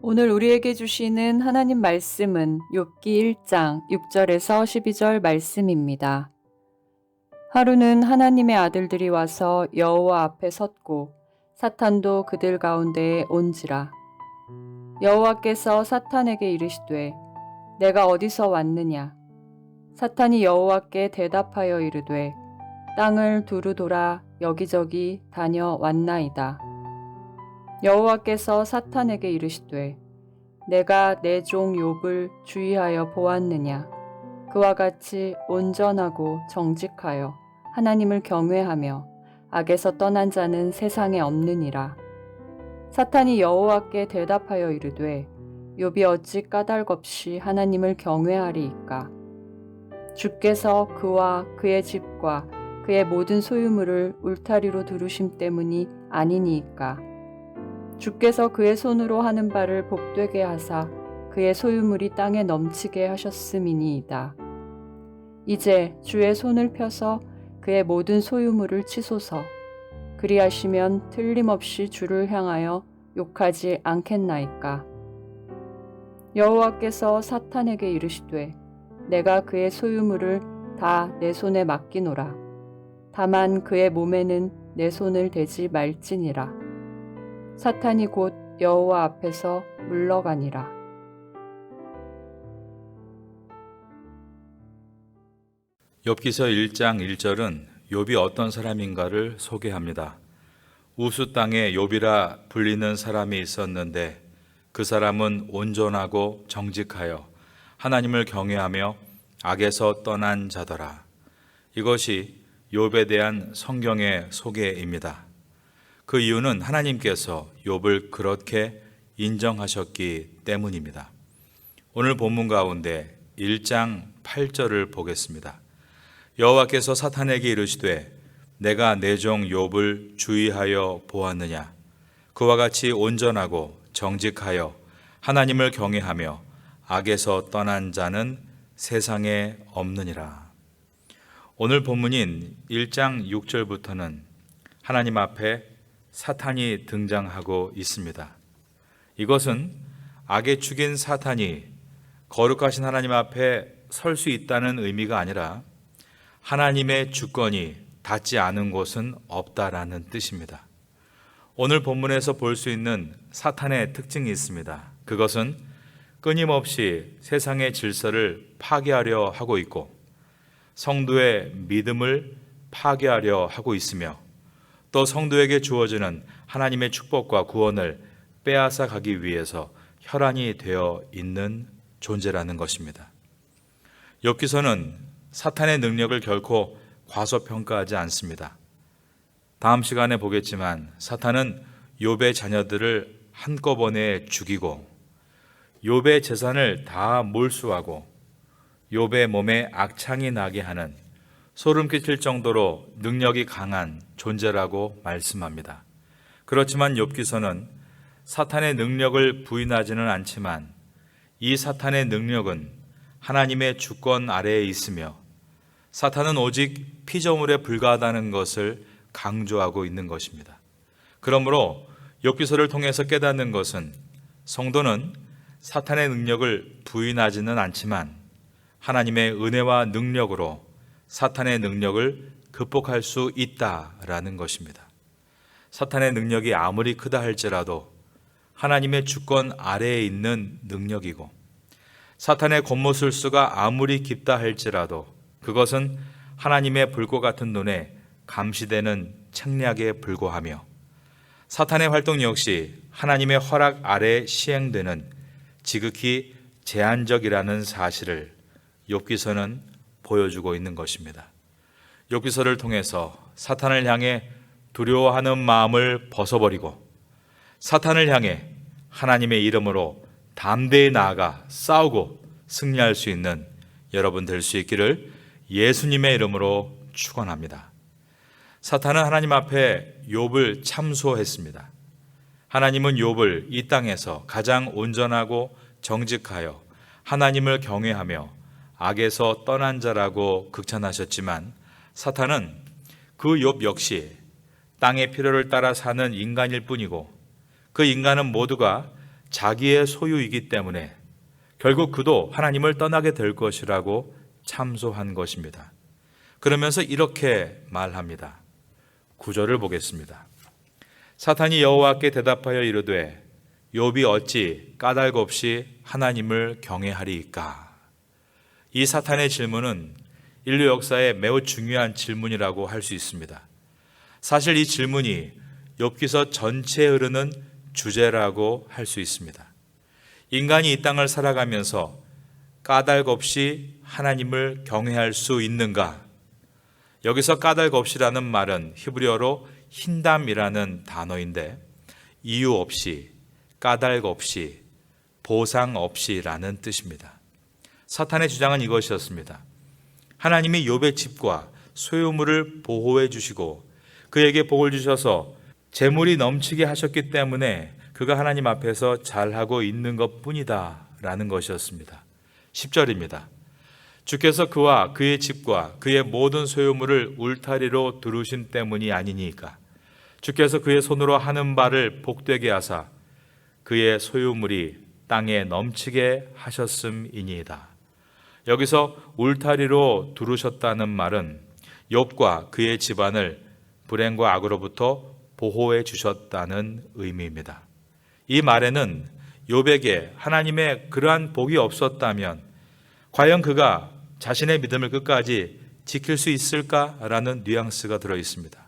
오늘 우리에게 주시는 하나님 말씀은 욥기 1장 6절에서 12절 말씀입니다. 하루는 하나님의 아들들이 와서 여호와 앞에 섰고 사탄도 그들 가운데에 온지라. 여호와께서 사탄에게 이르시되 내가 어디서 왔느냐? 사탄이 여호와께 대답하여 이르되 땅을 두루 돌아 여기저기 다녀왔나이다. 여호와께서 사탄에게 이르시되 내가 내 종 욥을 주의하여 보았느냐? 그와 같이 온전하고 정직하여 하나님을 경외하며 악에서 떠난 자는 세상에 없느니라. 사탄이 여호와께 대답하여 이르되 욥이 어찌 까닭없이 하나님을 경외하리이까? 주께서 그와 그의 집과 그의 모든 소유물을 울타리로 두르심 때문이 아니니이까? 주께서 그의 손으로 하는 바를 복되게 하사 그의 소유물이 땅에 넘치게 하셨음이니이다. 이제 주의 손을 펴서 그의 모든 소유물을 치소서. 그리하시면 틀림없이 주를 향하여 욕하지 않겠나이까? 여호와께서 사탄에게 이르시되 내가 그의 소유물을 다 내 손에 맡기노라. 다만 그의 몸에는 내 손을 대지 말지니라. 사탄이 곧 여호와 앞에서 물러가니라. 욥기서 1장 1절은 욥이 어떤 사람인가를 소개합니다. 우수 땅에 욥이라 불리는 사람이 있었는데 그 사람은 온전하고 정직하여 하나님을 경외하며 악에서 떠난 자더라. 이것이 욥에 대한 성경의 소개입니다. 그 이유는 하나님께서 욥을 그렇게 인정하셨기 때문입니다. 오늘 본문 가운데 1장 8절을 보겠습니다. 여호와께서 사탄에게 이르시되 내가 내 종 욥을 주의하여 보았느냐? 그와 같이 온전하고 정직하여 하나님을 경외하며 악에서 떠난 자는 세상에 없느니라. 오늘 본문인 1장 6절부터는 하나님 앞에 사탄이 등장하고 있습니다. 이것은 악의 축인 사탄이 거룩하신 하나님 앞에 설 수 있다는 의미가 아니라 하나님의 주권이 닿지 않은 곳은 없다라는 뜻입니다. 오늘 본문에서 볼 수 있는 사탄의 특징이 있습니다. 그것은 끊임없이 세상의 질서를 파괴하려 하고 있고 성도의 믿음을 파괴하려 하고 있으며 또 성도에게 주어지는 하나님의 축복과 구원을 빼앗아 가기 위해서 혈안이 되어 있는 존재라는 것입니다. 욥기서는 사탄의 능력을 결코 과소평가하지 않습니다. 다음 시간에 보겠지만 사탄은 욥의 자녀들을 한꺼번에 죽이고 욥의 재산을 다 몰수하고 욥의 몸에 악창이 나게 하는 소름 끼칠 정도로 능력이 강한 존재라고 말씀합니다. 그렇지만 욥기서는 사탄의 능력을 부인하지는 않지만 이 사탄의 능력은 하나님의 주권 아래에 있으며 사탄은 오직 피조물에 불과하다는 것을 강조하고 있는 것입니다. 그러므로 욥기서를 통해서 깨닫는 것은 성도는 사탄의 능력을 부인하지는 않지만 하나님의 은혜와 능력으로 사탄의 능력을 극복할 수 있다라는 것입니다. 사탄의 능력이 아무리 크다 할지라도 하나님의 주권 아래에 있는 능력이고 사탄의 권모술수가 아무리 깊다 할지라도 그것은 하나님의 불꽃 같은 눈에 감시되는 책략에 불과하며 사탄의 활동 역시 하나님의 허락 아래에 시행되는 지극히 제한적이라는 사실을 욥기서는 보여주고 있는 것입니다. 욥기서를 통해서 사탄을 향해 두려워하는 마음을 벗어버리고 사탄을 향해 하나님의 이름으로 담대히 나아가 싸우고 승리할 수 있는 여러분 될 수 있기를 예수님의 이름으로 축원합니다. 사탄은 하나님 앞에 욥을 참소했습니다. 하나님은 욥을 이 땅에서 가장 온전하고 정직하여 하나님을 경외하며 악에서 떠난 자라고 극찬하셨지만 사탄은 그 욥 역시 땅의 필요를 따라 사는 인간일 뿐이고 그 인간은 모두가 자기의 소유이기 때문에 결국 그도 하나님을 떠나게 될 것이라고 참소한 것입니다. 그러면서 이렇게 말합니다. 9절을 보겠습니다. 사탄이 여호와께 대답하여 이르되 욥이 어찌 까닭 없이 하나님을 경외하리이까? 이 사탄의 질문은 인류 역사에 매우 중요한 질문이라고 할 수 있습니다. 사실 이 질문이 욥기서 전체에 흐르는 주제라고 할 수 있습니다. 인간이 이 땅을 살아가면서 까닭 없이 하나님을 경외할 수 있는가? 여기서 까닭 없이라는 말은 히브리어로 힌담이라는 단어인데 이유 없이, 까닭 없이, 보상 없이라는 뜻입니다. 사탄의 주장은 이것이었습니다. 하나님이 욥의 집과 소유물을 보호해 주시고 그에게 복을 주셔서 재물이 넘치게 하셨기 때문에 그가 하나님 앞에서 잘하고 있는 것뿐이다 라는 것이었습니다. 10절입니다. 주께서 그와 그의 집과 그의 모든 소유물을 울타리로 두르신 때문이 아니니까 주께서 그의 손으로 하는 바를 복되게 하사 그의 소유물이 땅에 넘치게 하셨음이니이다. 여기서 울타리로 두르셨다는 말은 욥과 그의 집안을 불행과 악으로부터 보호해 주셨다는 의미입니다. 이 말에는 욥에게 하나님의 그러한 복이 없었다면 과연 그가 자신의 믿음을 끝까지 지킬 수 있을까라는 뉘앙스가 들어 있습니다.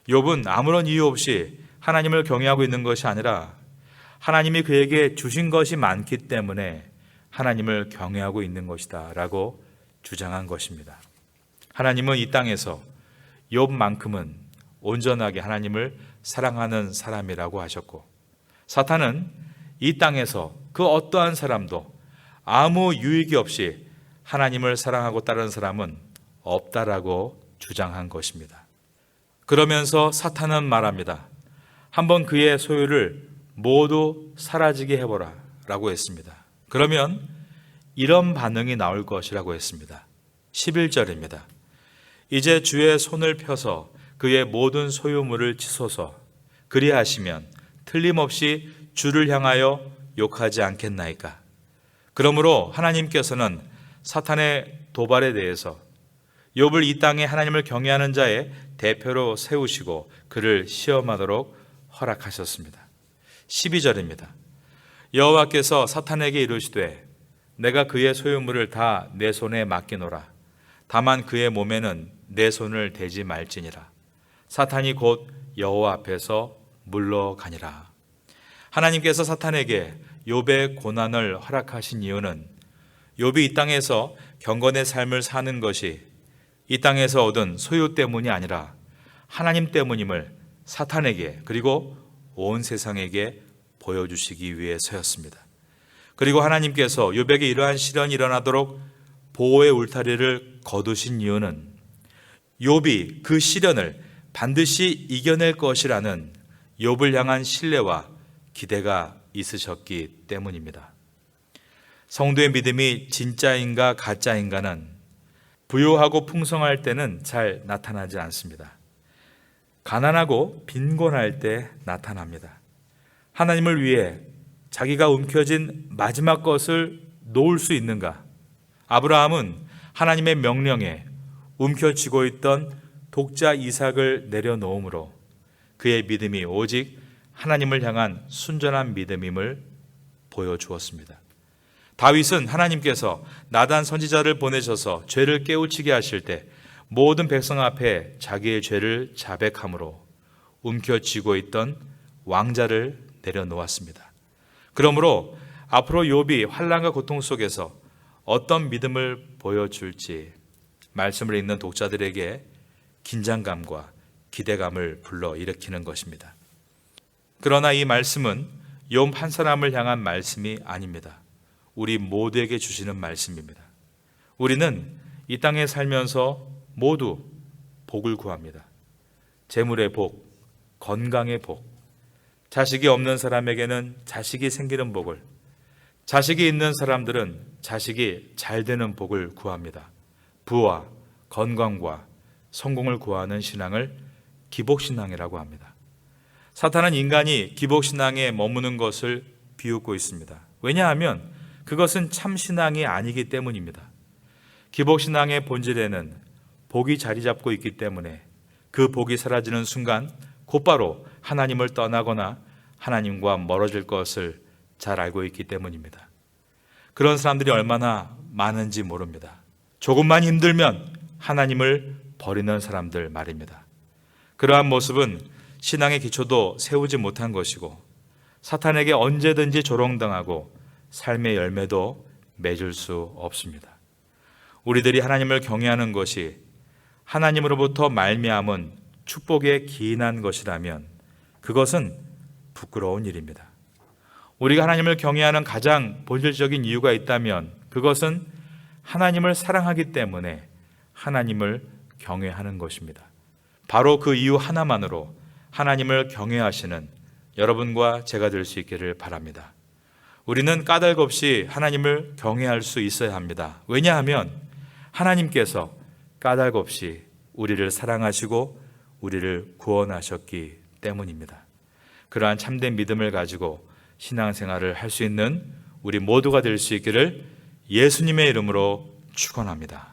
욥은 아무런 이유 없이 하나님을 경외하고 있는 것이 아니라 하나님이 그에게 주신 것이 많기 때문에 하나님을 경외하고 있는 것이다 라고 주장한 것입니다. 하나님은 이 땅에서 욥만큼은 온전하게 하나님을 사랑하는 사람이라고 하셨고 사탄은 이 땅에서 그 어떠한 사람도 아무 유익이 없이 하나님을 사랑하고 따르는 사람은 없다라고 주장한 것입니다. 그러면서 사탄은 말합니다. 한번 그의 소유를 모두 사라지게 해보라 라고 했습니다. 그러면 이런 반응이 나올 것이라고 했습니다. 11절입니다. 이제 주의 손을 펴서 그의 모든 소유물을 치소서. 그리하시면 틀림없이 주를 향하여 욕하지 않겠나이까? 그러므로 하나님께서는 사탄의 도발에 대해서 욥을 이 땅에 하나님을 경외하는 자의 대표로 세우시고 그를 시험하도록 허락하셨습니다. 12절입니다. 여호와께서 사탄에게 이르시되 내가 그의 소유물을 다 내 손에 맡기노라. 다만 그의 몸에는 내 손을 대지 말지니라. 사탄이 곧 여호와 앞에서 물러가니라. 하나님께서 사탄에게 욥의 고난을 허락하신 이유는 욥이 이 땅에서 경건의 삶을 사는 것이 이 땅에서 얻은 소유 때문이 아니라 하나님 때문임을 사탄에게 그리고 온 세상에게 보여주시기 위해서였습니다. 그리고 하나님께서 욥에게 이러한 시련이 일어나도록 보호의 울타리를 거두신 이유는 욥이 그 시련을 반드시 이겨낼 것이라는 욥을 향한 신뢰와 기대가 있으셨기 때문입니다. 성도의 믿음이 진짜인가 가짜인가는 부유하고 풍성할 때는 잘 나타나지 않습니다. 가난하고 빈곤할 때 나타납니다. 하나님을 위해 자기가 움켜쥔 마지막 것을 놓을 수 있는가? 아브라함은 하나님의 명령에 움켜쥐고 있던 독자 이삭을 내려놓음으로 그의 믿음이 오직 하나님을 향한 순전한 믿음임을 보여주었습니다. 다윗은 하나님께서 나단 선지자를 보내셔서 죄를 깨우치게 하실 때 모든 백성 앞에 자기의 죄를 자백함으로 움켜쥐고 있던 왕자를 내려놓았습니다. 그러므로 앞으로 욥이 환난과 고통 속에서 어떤 믿음을 보여줄지 말씀을 읽는 독자들에게 긴장감과 기대감을 불러일으키는 것입니다. 그러나 이 말씀은 욥 한 사람을 향한 말씀이 아닙니다. 우리 모두에게 주시는 말씀입니다. 우리는 이 땅에 살면서 모두 복을 구합니다. 재물의 복, 건강의 복, 자식이 없는 사람에게는 자식이 생기는 복을, 자식이 있는 사람들은 자식이 잘 되는 복을 구합니다. 부와 건강과 성공을 구하는 신앙을 기복신앙이라고 합니다. 사탄은 인간이 기복신앙에 머무는 것을 비웃고 있습니다. 왜냐하면 그것은 참 신앙이 아니기 때문입니다. 기복신앙의 본질에는 복이 자리 잡고 있기 때문에 그 복이 사라지는 순간 곧바로 하나님을 떠나거나 하나님과 멀어질 것을 잘 알고 있기 때문입니다. 그런 사람들이 얼마나 많은지 모릅니다. 조금만 힘들면 하나님을 버리는 사람들 말입니다. 그러한 모습은 신앙의 기초도 세우지 못한 것이고 사탄에게 언제든지 조롱당하고 삶의 열매도 맺을 수 없습니다. 우리들이 하나님을 경외하는 것이 하나님으로부터 말미암은 축복에 기인한 것이라면 그것은 부끄러운 일입니다. 우리가 하나님을 경외하는 가장 본질적인 이유가 있다면 그것은 하나님을 사랑하기 때문에 하나님을 경외하는 것입니다. 바로 그 이유 하나만으로 하나님을 경외하시는 여러분과 제가 될 수 있기를 바랍니다. 우리는 까닭 없이 하나님을 경외할 수 있어야 합니다. 왜냐하면 하나님께서 까닭 없이 우리를 사랑하시고 우리를 구원하셨기 때문입니다. 그러한 참된 믿음을 가지고 신앙생활을 할 수 있는 우리 모두가 될 수 있기를 예수님의 이름으로 축원합니다.